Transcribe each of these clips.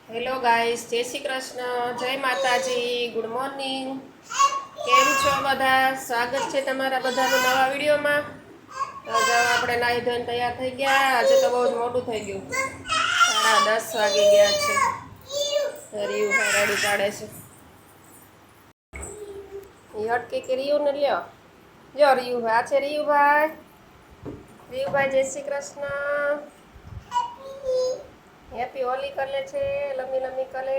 Hello guys, જય શ્રી કૃષ્ણ, જય માતાજી, ગુડ મોર્નિંગ. કેમ છો બધા? સ્વાગત છે તમારા બધાનું નવા વિડીયોમાં. આજે આપણે નાહી ધોઈને તૈયાર થઈ ગયા. આજે તો બહુ જ મોડું થઈ ગયું, 10:30 વાગી ગયા છે. રીયુભાઈ રડી પાડે છે. એ હટકે કે રીયુ ને લ્યો. જો રીયુભાઈ, આ છે રીયુભાઈ. રીયુભાઈ, જય શ્રી કૃષ્ણ. હેપી હોલી કરે છે, લંબી લંબી કરે.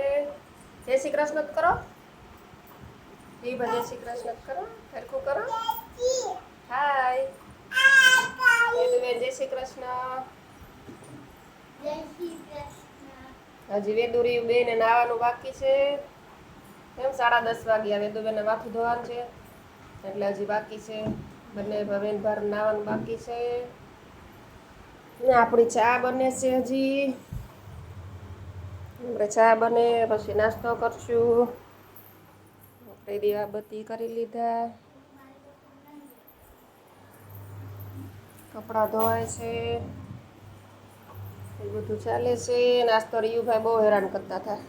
જય શ્રી કૃષ્ણ કરો. રીયુભાઈ જય શ્રી કૃષ્ણ કરો, સરખું કરો. હાય વેદુબેન, જય શ્રી કૃષ્ણ. હજી વેદુ રીયુ બેન નાવાનું બાકી છે. એમ 10:30 વાગ્યા. વેદુબેનને માથું ધોવાનું છે એટલે હજી બાકી છે. બંને ભવેન ભાર નાવાનું બાકી છે ને આપણી ચા બને છે. હજી આપણે ચા બને પછી નાસ્તો કરશું. આપણે દીવાબત્તી કરી લીધા, કપડાં ધોવાય છે, એ બધું ચાલે છે. નાસ્તો રીયુભાઈ બહુ હેરાન કરતા હતા.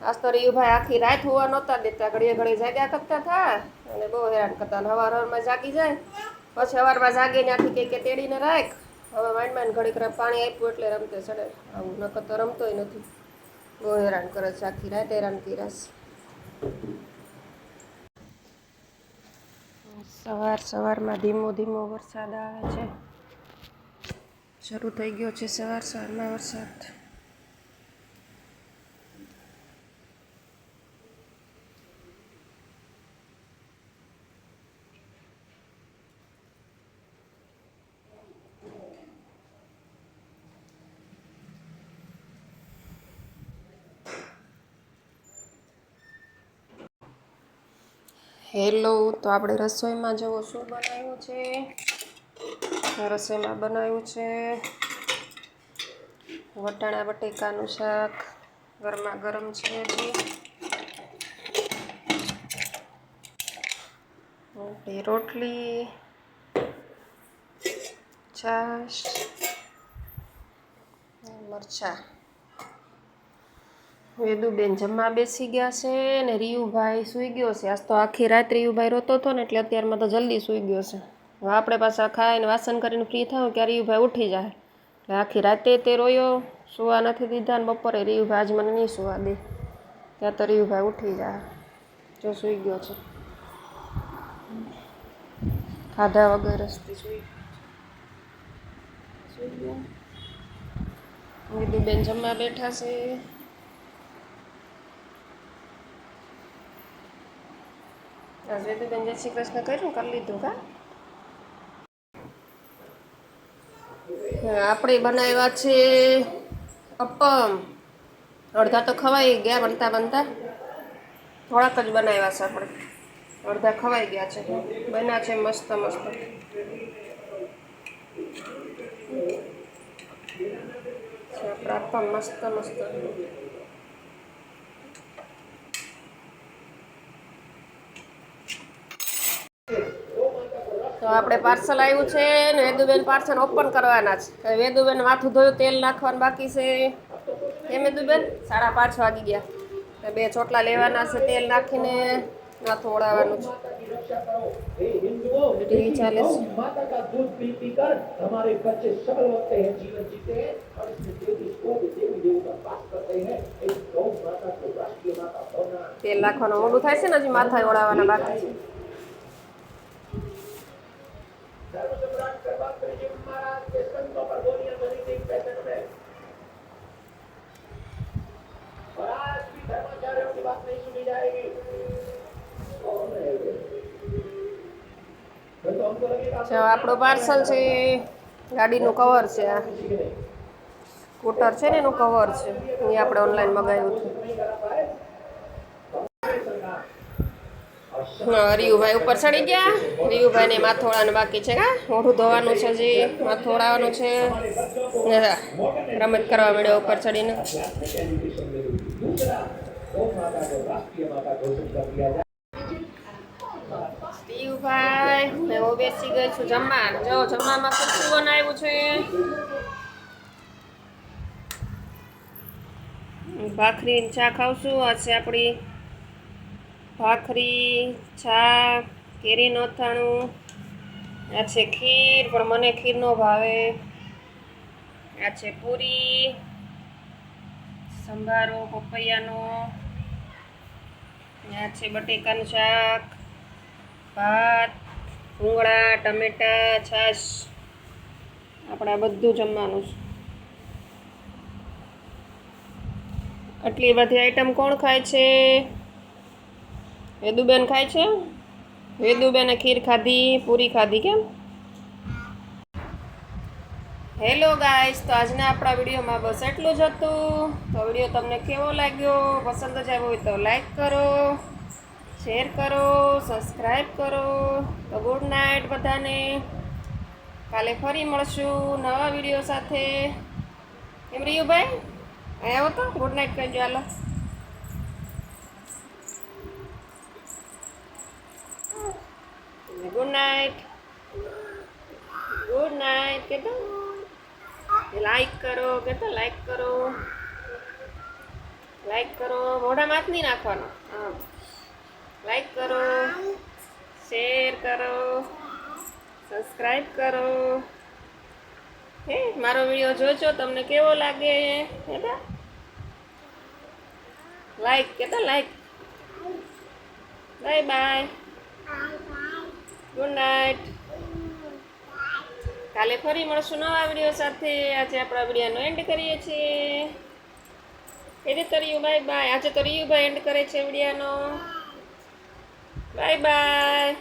નાસ્તો રીયુભાઈ આખી રાત હોવા નહોતા દેતા, ઘડીએ ઘડીએ જાગ્યા કરતા હતા અને બહુ હેરાન કરતા. સવારમાં જાગી જાય, પછી સવારમાં જાગીને આખી કે તેડીને રાખ. હવે માંડ ઘડીક પાણી આપ્યું એટલે રમતે ચડે. આવું નકર તો રમતોય નથી. બહુ હેરાન કરે છે, આખી રાત હેરાન કર્યા છે. સવારમાં ધીમો ધીમો વરસાદ આવે છે. શરૂ થઈ ગયો છે સવારમાં વરસાદ. હેલો, તો આપણે રસોઈમાં જુઓ શું બનાવ્યું છે. રસોઈમાં બનાવ્યું છે વટાણા બટેકાનું શાક. ગરમા ગરમ છે હજી. રોટલી, છાશ, મરચાં. વેદુબેન જમવા બેસી ગયા છે ને રીયુભાઈ સૂઈ ગયો છે. આજ તો આખી રાત રીયુભાઈ રોતો હતો ને એટલે અત્યારમાં તો જલ્દી સૂઈ ગયો છે. હવે આપણે પાછા ખાઈને વાસણ કરીને ફ્રી થાવ ત્યારે રીયુભાઈ ઉઠી જાય. એટલે આખી રાતે તે રોયો, સુવા નથી દીધા. ને બપોરે રીયુભાઈ આજ મને નહીં સુવા દે. ત્યાં તો રીયુભાઈ ઉઠી જાય, જો સૂઈ ગયો છે. ખાધા વગર જ સૂઈ ગયો. વેદુબેન જમવા બેઠા છે. વેદુબેન જય શ્રી કૃષ્ણ કર્યું, કરી લીધું કા. આપણે બનાવ્યા છે અપમ. અડધા તો ખવાઈ ગયા બનતા બનતા, થોડાક જ બનાવ્યા છે આપણે. અડધા ખવાઈ ગયા છે. બન્યા છે મસ્ત મસ્ત. આપણા અપમ મસ્ત મસ્ત. તો આપણે પાર્સલ આવ્યું છે ને વેદુબેન પાર્સલ ઓપન કરવાના છે. વેદુબેન માથું ધોયું, તેલ નાખવાનું બાકી છે. એમ વેદુબેન 5:30 વાગી ગયા. 2 ચોટલા લેવાના છે, તેલ નાખીને માથું ઓળાવવાનું છે. ચાલે છે. તેલ નાખવાનું મોડું થાય છે ને, હજી માથા ઓળાવવાના બાકી છે. આપણું પાર્સલ છે, ગાડીનું કવર છે. આ સ્કૂટર છે ને એનું કવર છે, એ આપણે ઓનલાઈન મગાવ્યું હતું. રીયુભાઈ ઉપર ચડી ગયા. રીયુભાઈને માથોડાનું બાકી છે. મોઢું ધોવાનું છે, હજી માથોડાવાનું છે. રમત કરવા મળ્યો ઉપર ચડીને. રીયુભાઈ હું બેસી ગઈ છું જમવા. જો જમવામાં શું બનાવ્યું છે. ભાખરી ને ચા ખાવશું. આ છે આપણી ભાખરી, ચા, કેરીનું અથાણું. આ છે ખીર, પણ મને ખીર નો ભાવે. આ છે પૂરી, સંભારો પપૈયાનો. આ છે બટેકાનું શાક, ભાત, ભૂંગળા, ટમેટા, છાશ. આપણે આ બધું જમવાનું છે. આટલી બધી આઈટમ કોણ ખાય છે? વેદુબેન ખાય છે. વેદુબેને ખીર ખાધી, પૂરી ખાધી. કેમ? હેલો ગાઈસ, તો આજના આપણા વિડીયોમાં બસ એટલું જ હતું. તો વિડીયો તમને કેવો લાગ્યો? પસંદ જ આવ્યો હોય તો લાઈક કરો, શેર કરો, સબસ્ક્રાઈબ કરો. તો ગુડ નાઇટ બધાને. કાલે ફરી મળશું નવા વિડીયો સાથે. એમ રિયુભાઈ અહીંયા આવો તો ગુડ નાઇટ કહેજો. હાલો, ગુડ નાઇટ. ગુડ નાઇટ કહેતો. લાઈક કરો કહેતો, લાઈક કરો, લાઈક કરો. મોઢામાં હાથ નહીં નાખવાનો. હા, લાઈક કરો, શેર કરો, સબસ્ક્રાઈબ કરો. હે મારો વિડીયો જોજો, તમને કેવો લાગે? કહેતા લાઈક, કહેતા like. Bye bye, good night. કાલે ફરી મળશું નવા વિડીયો સાથે. આજે આપણા વિડીયોનો એન્ડ કરીએ છીએ. એ તો રિયુ બાય બાય. આજે તો રિયુભાઈ એન્ડ કરે છે વિડીયોનો. Bye bye.